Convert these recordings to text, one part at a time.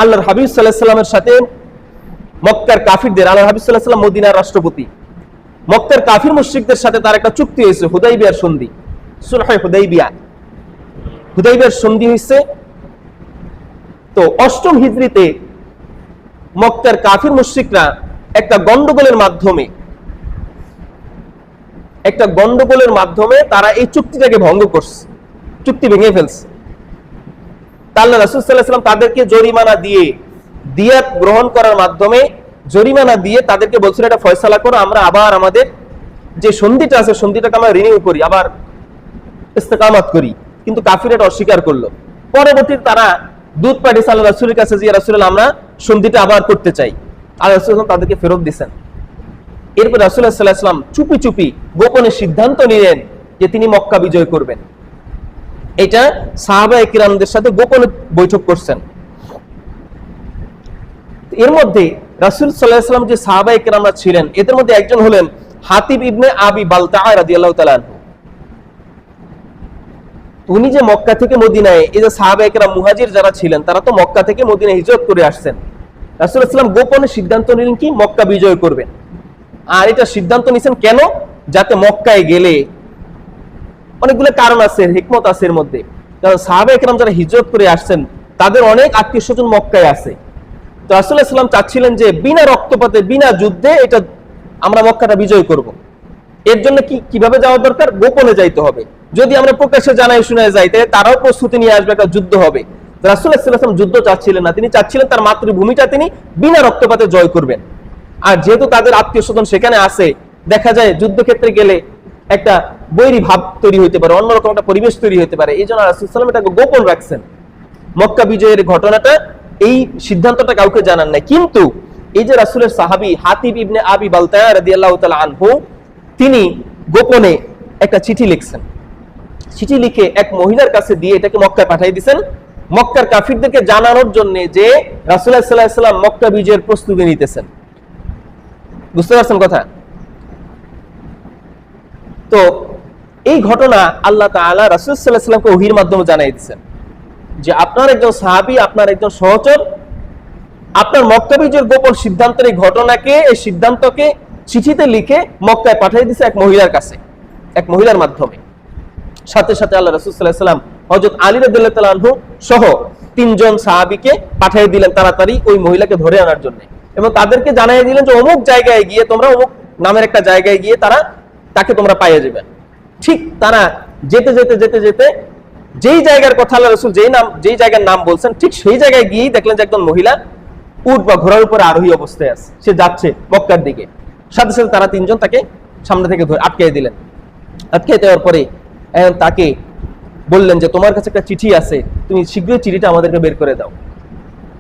আল্লাহর হাবিব সাল্লাল্লাহু আলাইহি ওয়াসাল্লামের সাথে মক্কার কাফিরদের, আল্লাহর হাবিব সাল্লাল্লাহু আলাইহি ওয়াসাল্লাম মদিনার রাষ্ট্রপতি, মক্কার কাফির মুশরিকদের সাথে তার একটা চুক্তি হয়েছে, হুদাইবিয়ার সন্ধি, সুলহে হুদাইবিয়া। হুদাইবিয়ার সন্ধি হয়েছে। তো 8ম হিজরিতে মক্কার কাফির মুশরিকরা একটা গন্ডগোলের মাধ্যমে তারা এই চুক্তিটাকে ভঙ্গ করছে, চুক্তি ভেঙে ফেলছে। আল্লাহ রাসূল সাল্লাল্লাহু আলাইহি ওয়াসাল্লাম তাদেরকে জরিমানা দিয়ে, দিয়াত গ্রহণ করার মাধ্যমে জরিমানা দিয়ে তাদেরকে বলছিল, এটা ফয়সালা করো, আমরা আবার আমাদের যে সন্ধিটা আছে সন্ধিটাকে আমরা রিনিউ করি, আবার ইস্তেকামত করি। কিন্তু কাফিররা এটা অস্বীকার করলো। পরবর্তীতে তারা দূত পাঠিয়েছে আল্লাহ রাসূলের কাছে যে, ইয়া রাসূলুল্লাহ, আমরা সন্ধিটা আবার করতে চাই। আল্লাহ রাসূল তাদেরকে ফেরত দিয়েছেন। এরপর রাসূলুল্লাহ সাল্লাল্লাহু আলাইহি ওয়াসাল্লাম চুপি চুপি গোপনে সিদ্ধান্ত নিলেন যে তিনি মক্কা বিজয় করবেন। এটা সাহাবায়ে কিরামদের সাথে গোপনে বৈঠক করছেন। এর মধ্যে রাসূল সাল্লাল্লাহু আলাইহি ওয়াসাল্লাম যে সাহাবায়ে কিরামরা ছিলেন, এদের মধ্যে একজন হলেন হাতিব ইবনে আবি বালতাআ রাদিয়াল্লাহু তাআলা আনহু। উনি যে মক্কা থেকে মদিনায়, এই যে সাহাবায়ে কিরাম মুহাজির যারা ছিলেন, তারা তো মক্কা থেকে মদিনায় হিজরত করে আসছেন। রাসূল সাল্লাল্লাহু আলাইহি ওয়াসাল্লাম গোপনে সিদ্ধান্ত নিলেন কি মক্কা বিজয় করবেন। আর এটা সিদ্ধান্ত নিছেন কেন? যাতে মক্কায় গেলে, অনেকগুলো কারণ আছে, হিকমত আছে এর মধ্যে। কারণ সাহাবায়ে কিরাম যারা হিজরত করে আসছেন, তাদের অনেক আত্মীয় স্বজন মক্কায় আছে। তো রাসূল সাল্লাল্লাহু আলাইহি ওয়াসাল্লাম চাচ্ছিলেন যে বিনা রক্তপাতে, বিনা যুদ্ধে এটা আমরা মক্কাটা বিজয় করব। এর জন্য কিভাবে যাওয়া দরকার? গোপনে যাইতে হবে। যদি আমরা প্রকাশ্যে জানাই শুনে যাই, তাহলে তারাও প্রস্তুতি নিয়ে আসবে, একটা যুদ্ধ হবে। রাসূল সাল্লাল্লাহু আলাইহি ওয়াসাল্লাম যুদ্ধ চাচ্ছিলেন না, তিনি চাচ্ছিলেন তার মাতৃভূমিটা তিনি বিনা রক্তপাতে জয় করবেন। আর যেহেতু তাদের আত্মীয় স্বজন সেখানে আছে, দেখা যায় যুদ্ধক্ষেত্রে গেলে একটা বৈরী ভাব তৈরি হতে পারে, অন্যরকম একটা পরিবেশ তৈরি হতে পারে। এই জন্য রাসূল সাল্লাল্লাহু আলাইহি ওয়াসাল্লাম এটাকে গোপন রাখছেন। মক্কা বিজয়ের ঘটনাটা, এই সিদ্ধান্তটা কাউকে জানান নাই। কিন্তু এই যে রাসূলের সাহাবী হাতিব ইবনে আবি বালতাআ রাদিয়াল্লাহু তাআলা আনহু, তিনি গোপনে একটা চিঠি লিখছেন। চিঠি লিখে এক মহিলার কাছে দিয়ে এটাকে মক্কায় পাঠিয়ে দিয়েছেন, মক্কার কাফিরদেরকে জানানোর জন্য যে রাসূলুল্লাহ সাল্লাল্লাহু আলাইহি ওয়াসাল্লাম মক্কা বিজয়ের প্রস্তুতি নিতেছেন। বুঝতে পারছেন কথা? তো এই ঘটনা আল্লাহ তাআলা রাসূল সাল্লাল্লাহু আলাইহি ওয়াসাল্লামকে ওহীর মাধ্যমে জানাই দিয়েছেন যে আপনার একজন সাহাবী, আপনার একজন সহচর, আপনার মক্কা বিজয়ের গোপন সিদ্ধান্তের এই ঘটনাকে, এই সিদ্ধান্তকে চিঠিতে লিখে মক্কায় পাঠিয়ে দিয়েছে এক মহিলার কাছে, এক মহিলার মাধ্যমে। সাথে সাথে আল্লাহ রাসূল সাল্লাল্লাহু আলাইহি ওয়াসাল্লাম হযরত আলী রাদিয়াল্লাহু তাআলা আনহু সহ 3 জন সাহাবীকে পাঠিয়ে দিলেন তাড়াতাড়ি ওই মহিলাকে ধরে আনার জন্য, এবং তাদেরকে জানিয়ে দিলেন যে অমুক জায়গায় গিয়ে, তোমরা অমুক নামের একটা জায়গায় গিয়ে তাকে তোমরা পাইয়ে যাবে। ঠিক তারা যেতে যেতে যেতে যেতে যেই জায়গার কথা আল্লাহ রাসূল যেই জায়গার নাম বলছেন, ঠিক সেই জায়গায় গিয়েই দেখলেন যে একজন মহিলা উট বা ঘোড়ার উপরে আরোহী অবস্থায় আছে, সে যাচ্ছে মক্কার দিকে। সাথে সাথে তারা 3 জন তাকে সামনে থেকে ধরে আটকে দিলেন। আটকে দেওয়ার পরে তাকে বললেন যে তোমার কাছে একটা চিঠি আছে, তুমি শীঘ্রই চিঠিটা আমাদেরকে বের করে দাও।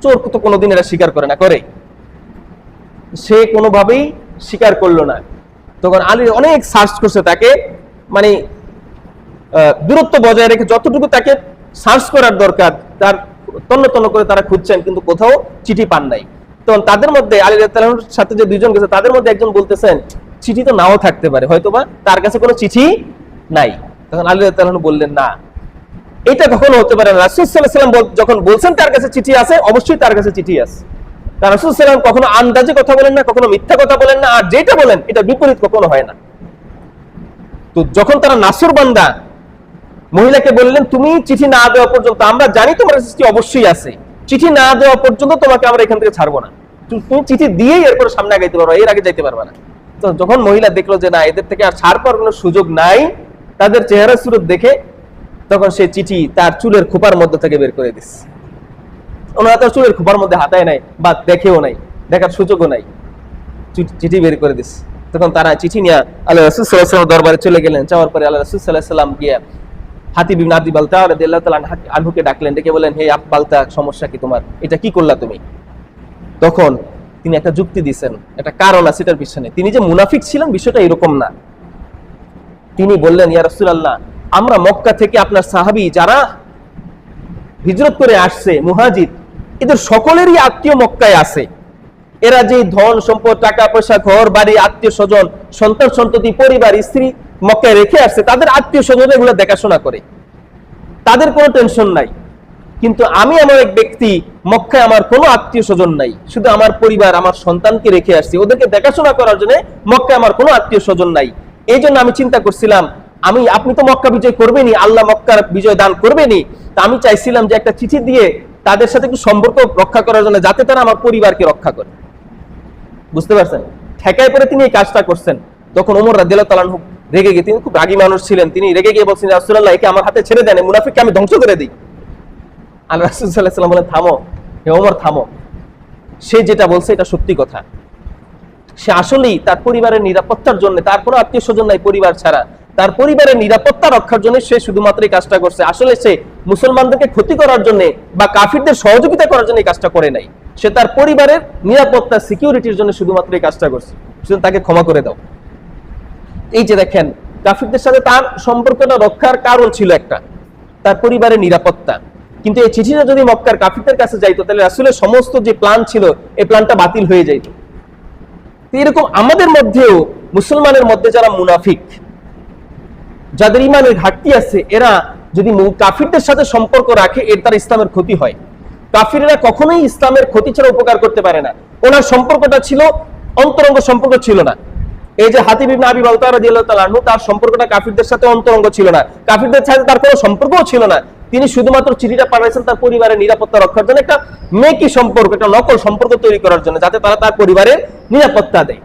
চোর তো কোনোদিন এরা স্বীকার করে না, করে? সে কোনোভাবেই স্বীকার করলো না। তখন আলী অনেক সার্চ করছে তাকে, মানে দূরত্ব বজায় রেখে যতটুকু তাকে সার্চ করার দরকার তার তন্ন তন্ন করে তারা খুঁজছেন, কিন্তু কোথাও চিঠি পান নাই। তখন তাদের মধ্যে আলী রাদিয়াল্লাহু আনহুর সাথে যে 2 জন গেছে, তাদের মধ্যে একজন বলতেছেন চিঠি তো নাও থাকতে পারে, হয়তোবা তার কাছে কোনো চিঠি নাই। তখন আলী রাদিয়াল্লাহু আনহু বললেন, না, এটা কখনো হতে পারে না। রাসূল সাল্লাল্লাহু আলাইহি ওয়াসাল্লাম যখন বলছেন তার কাছে চিঠি আছে, অবশ্যই তার কাছে চিঠি আছে। তার রাসূল সাল্লাল্লাহু আলাইহি ওয়াসাল্লাম কখনো আন্দাজে কথা বলেন না, কখনো মিথ্যা কথা বলেন না, আর যেটা বলেন এটা বিপরীত কখনো হয় না। তো যখন তারা নাসুর বান্দা মহিলাকে বললেন, তুমি চিঠি না দেওয়া পর্যন্ত, আমরা জানি তোমার কাছে চিঠি অবশ্যই আছে, চিঠি না দেওয়া পর্যন্ত তোমাকে আমরা এখান থেকে ছাড়বো না, তুমি চিঠি দিয়েই এরপর সামনে আগাইতে পারবা, এর আগে যাইতে পারবা না। তো যখন মহিলা দেখলো যে না, এদের থেকে আর ছাড় পাওয়ার কোনো সুযোগ নাই, তাদের চেহারা সুরত দেখে তখন সে চিঠি তার চুলের খোপার মধ্যে থেকে বের করে দিচ্ছে। ওনারা তার চুলের খোপার মধ্যে হাতায় নাই বা দেখেও নাই, দেখার সুযোগও নাই, চিঠি বের করে দিচ্ছে। তখন তারা চিঠি নিয়ে আল্লাহ রাসূল সাল্লাল্লাহু আলাইহি ওয়াসাল্লাম দরবারে চলে গেলেন। যাওয়ার পরে আল্লাহ রাসূল সাল্লাল্লাহু আলাইহি ওয়াসাল্লাম গিয়ে হাতিব ইবনে আবি বালতাআ রাদিয়াল্লাহু তাআলা আনহুকে ডাকলেন, ডেকে বলেন, হে বালতা, সমস্যা কি তোমার? এটা কি করলা তুমি? তখন তিনি একটা যুক্তি দিয়েছেন, একটা কারণ আছে এটার পিছনে। তিনি যে মুনাফিক ছিলেন বিষয়টা এরকম না। তিনি বললেন, ইয়া রাসূলুল্লাহ, আমরা মক্কা থেকে আপনার সাহাবী যারা হিজরত করে আসছে, মুহাজির, এদের সকলেরই আত্মীয় মক্কায় আছে। এরা যে ধন সম্পদ, টাকা পয়সা, ঘর বাড়ি, আত্মীয় স্বজন, সন্তান সন্ততি, পরিবার, স্ত্রী মক্কায় রেখে আসছে, তাদের আত্মীয় স্বজন এগুলো দেখাশোনা করে, তাদের কোনো টেনশন নাই। কিন্তু আমি এমন এক ব্যক্তি, মক্কায় আমার কোনো আত্মীয় স্বজন নাই, শুধু আমার পরিবার, আমার সন্তানকে রেখে আসছি, ওদেরকে দেখাশোনা করার জন্য মক্কায় আমার কোনো আত্মীয় স্বজন নাই। এই জন্য আমি চিন্তা করছিলাম, আপনি তো মক্কা বিজয় করবেনই, আল্লাহ মক্কার বিজয় দান করবেনই, তা আমি চাইছিলাম যে একটা চিঠি দিয়ে তাদের সাথে একটু সম্পর্ক রক্ষা করার জন্য, যাতে তারা আমার পরিবারকে রক্ষা করে। বুঝতে পারছেন? ঠেকায় পরে তিনি এই কাজটা করছেন। তখন ওমর রাদিয়াল্লাহু তাআলা আনহু রেগে গিয়ে, তিনি খুব রাগী মানুষ ছিলেন, তিনি রেগে গিয়ে বলছেন, রাসূলুল্লাহ, একে আমার হাতে ছেড়ে দেন, মুনাফিককে আমি ধ্বংস করে দিই। আল্লাহ রাসূল সাল্লাল্লাহু আলাইহি ওয়াসাল্লাম বলেন, থামো হে ওমর, থামো। সে যেটা বলছে এটা সত্যি কথা। সে আসলেই তার পরিবারের নিরাপত্তার জন্য, তার কোনো আত্মীয় স্বজন নাই পরিবার ছাড়া, তার পরিবারের নিরাপত্তা রক্ষার জন্য সে শুধুমাত্র এই কাজটা করছে। আসলে সে মুসলমানদেরকে ক্ষতি করার জন্য বা কাফিরদের সহযোগিতা করার জন্য এই কাজটা করে নাই। সে তার পরিবারের নিরাপত্তা, সিকিউরিটির জন্য শুধুমাত্র এই কাজটা করছে। শুধু তাকে ক্ষমা করে দাও। এই যে দেখেন, কাফিরদের সাথে তার সম্পর্কটা রক্ষার কারণ ছিল একটা, তার পরিবারের নিরাপত্তা। কিন্তু এই চিঠিটা যদি মক্কার কাফিরদের কাছে যাইতো, তাহলে রাসূলের সমস্ত যে প্ল্যান ছিল, এই প্ল্যানটা বাতিল হয়ে যাইত। এরকম আমাদের মধ্যেও, মুসলমানের মধ্যে যারা মুনাফিক, যাদের ইমানের ঘাটতি আছে, এরা যদি কাফিরদের সাথে সম্পর্ক রাখে, এর দ্বারা ইসলামের ক্ষতি হয়। কাফিররা কখনোই ইসলামের ক্ষতি ছাড়া উপকার করতে পারে না। ওনার সম্পর্কটা ছিল অন্তরঙ্গ সম্পর্ক ছিল না। এই যে হাতিব ইবনে আবি বালতাহ রাদিয়াল্লাহু তাআলা আনহু, তার সম্পর্কটা কাফিরদের সাথে অন্তরঙ্গ ছিল না, কাফিরদের সাথে তার কোনো সম্পর্কও ছিল না। তিনি শুধুমাত্র চিঠিটা পাঠাইছেন তার পরিবারের নিরাপত্তা রক্ষার জন্য, একটা মেকি সম্পর্ক, একটা নকল সম্পর্ক তৈরি করার জন্য, যাতে তারা তার পরিবারের নিরাপত্তা দেয়।